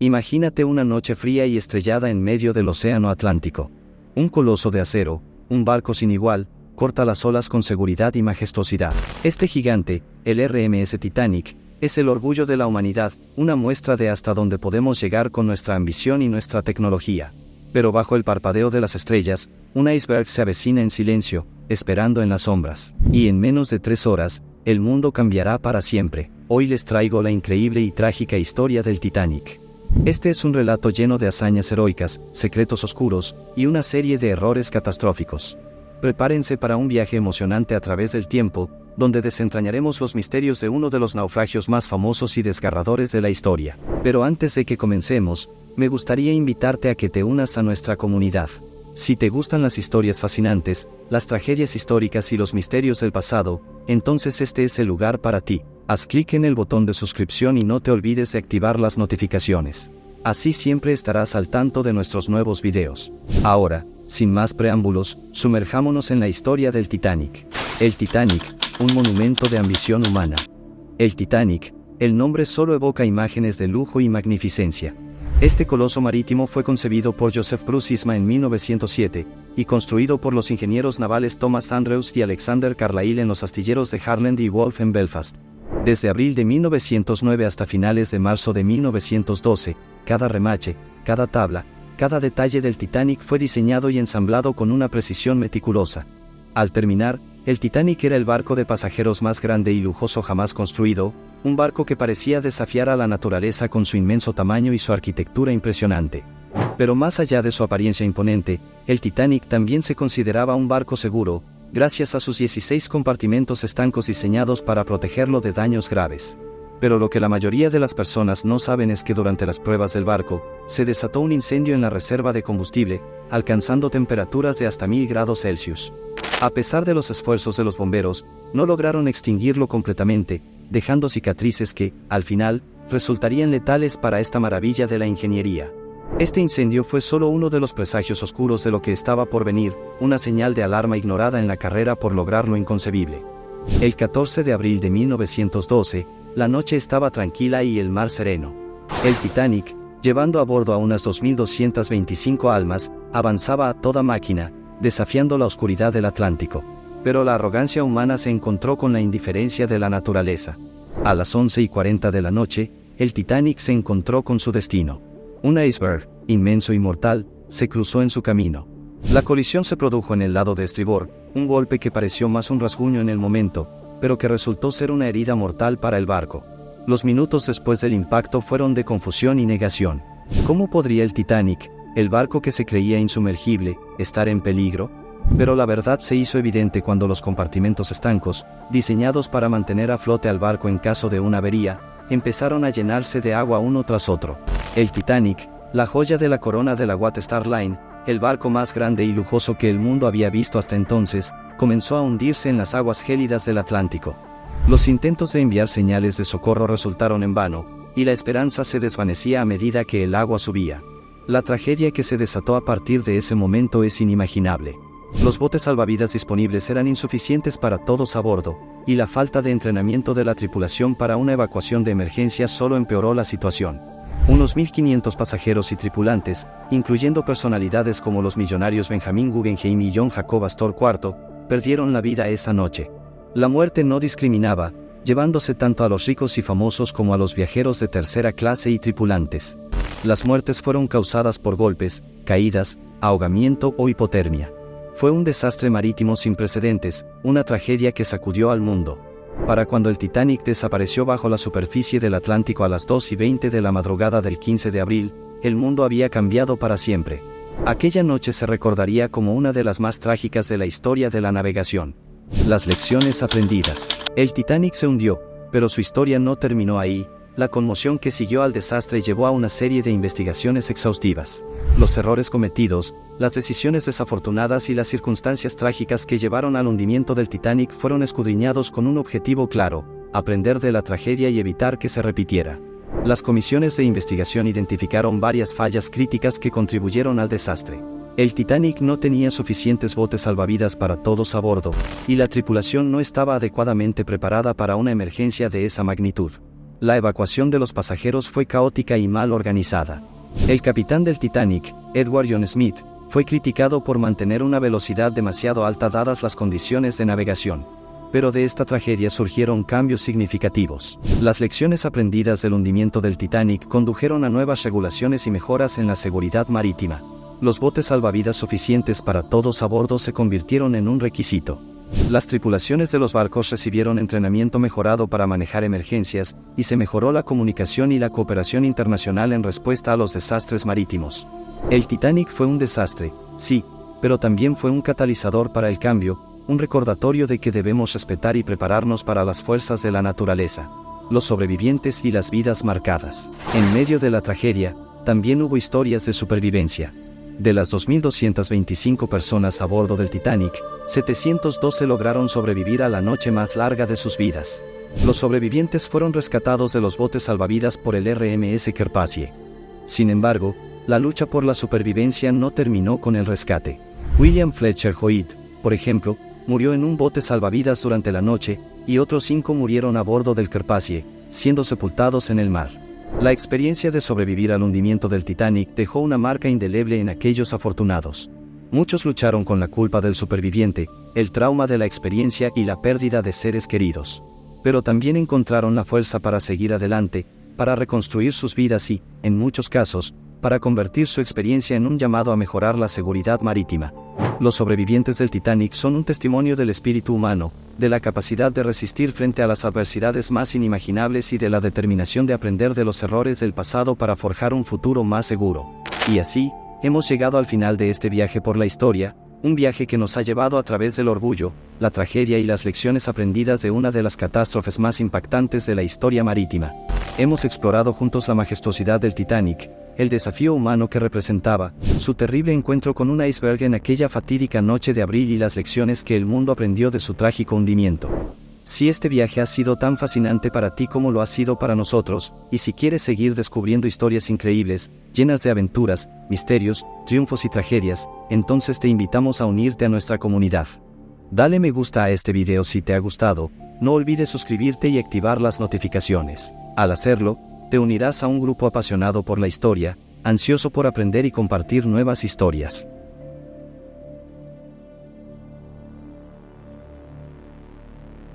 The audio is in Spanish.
Imagínate una noche fría y estrellada en medio del océano Atlántico. Un coloso de acero, un barco sin igual, corta las olas con seguridad y majestuosidad. Este gigante, el RMS Titanic, es el orgullo de la humanidad, una muestra de hasta dónde podemos llegar con nuestra ambición y nuestra tecnología. Pero bajo el parpadeo de las estrellas, un iceberg se avecina en silencio, esperando en las sombras. Y en menos de 3 horas, el mundo cambiará para siempre. Hoy les traigo la increíble y trágica historia del Titanic. Este es un relato lleno de hazañas heroicas, secretos oscuros, y una serie de errores catastróficos. Prepárense para un viaje emocionante a través del tiempo, donde desentrañaremos los misterios de uno de los naufragios más famosos y desgarradores de la historia. Pero antes de que comencemos, me gustaría invitarte a que te unas a nuestra comunidad. Si te gustan las historias fascinantes, las tragedias históricas y los misterios del pasado, entonces este es el lugar para ti. Haz clic en el botón de suscripción y no te olvides de activar las notificaciones. Así siempre estarás al tanto de nuestros nuevos videos. Ahora, sin más preámbulos, sumerjámonos en la historia del Titanic. El Titanic, un monumento de ambición humana. El Titanic, el nombre solo evoca imágenes de lujo y magnificencia. Este coloso marítimo fue concebido por Joseph Bruce Ismay en 1907, y construido por los ingenieros navales Thomas Andrews y Alexander Carlyle en los astilleros de Harland y Wolff en Belfast. Desde abril de 1909 hasta finales de marzo de 1912, cada remache, cada tabla, cada detalle del Titanic fue diseñado y ensamblado con una precisión meticulosa. Al terminar, el Titanic era el barco de pasajeros más grande y lujoso jamás construido, un barco que parecía desafiar a la naturaleza con su inmenso tamaño y su arquitectura impresionante. Pero más allá de su apariencia imponente, el Titanic también se consideraba un barco seguro, gracias a sus 16 compartimentos estancos diseñados para protegerlo de daños graves. Pero lo que la mayoría de las personas no saben es que durante las pruebas del barco, se desató un incendio en la reserva de combustible, alcanzando temperaturas de hasta 1000 grados Celsius. A pesar de los esfuerzos de los bomberos, no lograron extinguirlo completamente, dejando cicatrices que, al final, resultarían letales para esta maravilla de la ingeniería. Este incendio fue solo uno de los presagios oscuros de lo que estaba por venir, una señal de alarma ignorada en la carrera por lograr lo inconcebible. El 14 de abril de 1912, la noche estaba tranquila y el mar sereno. El Titanic, llevando a bordo a unas 2.225 almas, avanzaba a toda máquina, desafiando la oscuridad del Atlántico. Pero la arrogancia humana se encontró con la indiferencia de la naturaleza. A las 11:40 de la noche, el Titanic se encontró con su destino. Un iceberg, inmenso y mortal, se cruzó en su camino. La colisión se produjo en el lado de estribor, un golpe que pareció más un rasguño en el momento, pero que resultó ser una herida mortal para el barco. Los minutos después del impacto fueron de confusión y negación. ¿Cómo podría el Titanic, el barco que se creía insumergible, estar en peligro? Pero la verdad se hizo evidente cuando los compartimentos estancos, diseñados para mantener a flote al barco en caso de una avería, empezaron a llenarse de agua uno tras otro. El Titanic, la joya de la corona de la White Star Line, el barco más grande y lujoso que el mundo había visto hasta entonces, comenzó a hundirse en las aguas gélidas del Atlántico. Los intentos de enviar señales de socorro resultaron en vano, y la esperanza se desvanecía a medida que el agua subía. La tragedia que se desató a partir de ese momento es inimaginable. Los botes salvavidas disponibles eran insuficientes para todos a bordo, y la falta de entrenamiento de la tripulación para una evacuación de emergencia solo empeoró la situación. Unos 1.500 pasajeros y tripulantes, incluyendo personalidades como los millonarios Benjamin Guggenheim y John Jacob Astor IV, perdieron la vida esa noche. La muerte no discriminaba, llevándose tanto a los ricos y famosos como a los viajeros de tercera clase y tripulantes. Las muertes fueron causadas por golpes, caídas, ahogamiento o hipotermia. Fue un desastre marítimo sin precedentes, una tragedia que sacudió al mundo. Para cuando el Titanic desapareció bajo la superficie del Atlántico a las 2:20 de la madrugada del 15 de abril, el mundo había cambiado para siempre. Aquella noche se recordaría como una de las más trágicas de la historia de la navegación. Las lecciones aprendidas. El Titanic se hundió, pero su historia no terminó ahí. La conmoción que siguió al desastre llevó a una serie de investigaciones exhaustivas. Los errores cometidos, las decisiones desafortunadas y las circunstancias trágicas que llevaron al hundimiento del Titanic fueron escudriñados con un objetivo claro: aprender de la tragedia y evitar que se repitiera. Las comisiones de investigación identificaron varias fallas críticas que contribuyeron al desastre. El Titanic no tenía suficientes botes salvavidas para todos a bordo, y la tripulación no estaba adecuadamente preparada para una emergencia de esa magnitud. La evacuación de los pasajeros fue caótica y mal organizada. El capitán del Titanic, Edward John Smith, fue criticado por mantener una velocidad demasiado alta dadas las condiciones de navegación. Pero de esta tragedia surgieron cambios significativos. Las lecciones aprendidas del hundimiento del Titanic condujeron a nuevas regulaciones y mejoras en la seguridad marítima. Los botes salvavidas suficientes para todos a bordo se convirtieron en un requisito. Las tripulaciones de los barcos recibieron entrenamiento mejorado para manejar emergencias, y se mejoró la comunicación y la cooperación internacional en respuesta a los desastres marítimos. El Titanic fue un desastre, sí, pero también fue un catalizador para el cambio, un recordatorio de que debemos respetar y prepararnos para las fuerzas de la naturaleza, los sobrevivientes y las vidas marcadas. En medio de la tragedia, también hubo historias de supervivencia. De las 2.225 personas a bordo del Titanic, 712 lograron sobrevivir a la noche más larga de sus vidas. Los sobrevivientes fueron rescatados de los botes salvavidas por el RMS Carpathia. Sin embargo, la lucha por la supervivencia no terminó con el rescate. William Fletcher Hoyt, por ejemplo, murió en un bote salvavidas durante la noche, y otros 5 murieron a bordo del Carpathia, siendo sepultados en el mar. La experiencia de sobrevivir al hundimiento del Titanic dejó una marca indeleble en aquellos afortunados. Muchos lucharon con la culpa del superviviente, el trauma de la experiencia y la pérdida de seres queridos. Pero también encontraron la fuerza para seguir adelante, para reconstruir sus vidas y, en muchos casos, para convertir su experiencia en un llamado a mejorar la seguridad marítima. Los sobrevivientes del Titanic son un testimonio del espíritu humano, de la capacidad de resistir frente a las adversidades más inimaginables y de la determinación de aprender de los errores del pasado para forjar un futuro más seguro. Y así, hemos llegado al final de este viaje por la historia, un viaje que nos ha llevado a través del orgullo, la tragedia y las lecciones aprendidas de una de las catástrofes más impactantes de la historia marítima. Hemos explorado juntos la majestuosidad del Titanic, el desafío humano que representaba, su terrible encuentro con un iceberg en aquella fatídica noche de abril y las lecciones que el mundo aprendió de su trágico hundimiento. Si este viaje ha sido tan fascinante para ti como lo ha sido para nosotros, y si quieres seguir descubriendo historias increíbles, llenas de aventuras, misterios, triunfos y tragedias, entonces te invitamos a unirte a nuestra comunidad. Dale me gusta a este video si te ha gustado, no olvides suscribirte y activar las notificaciones. Al hacerlo, te unirás a un grupo apasionado por la historia, ansioso por aprender y compartir nuevas historias.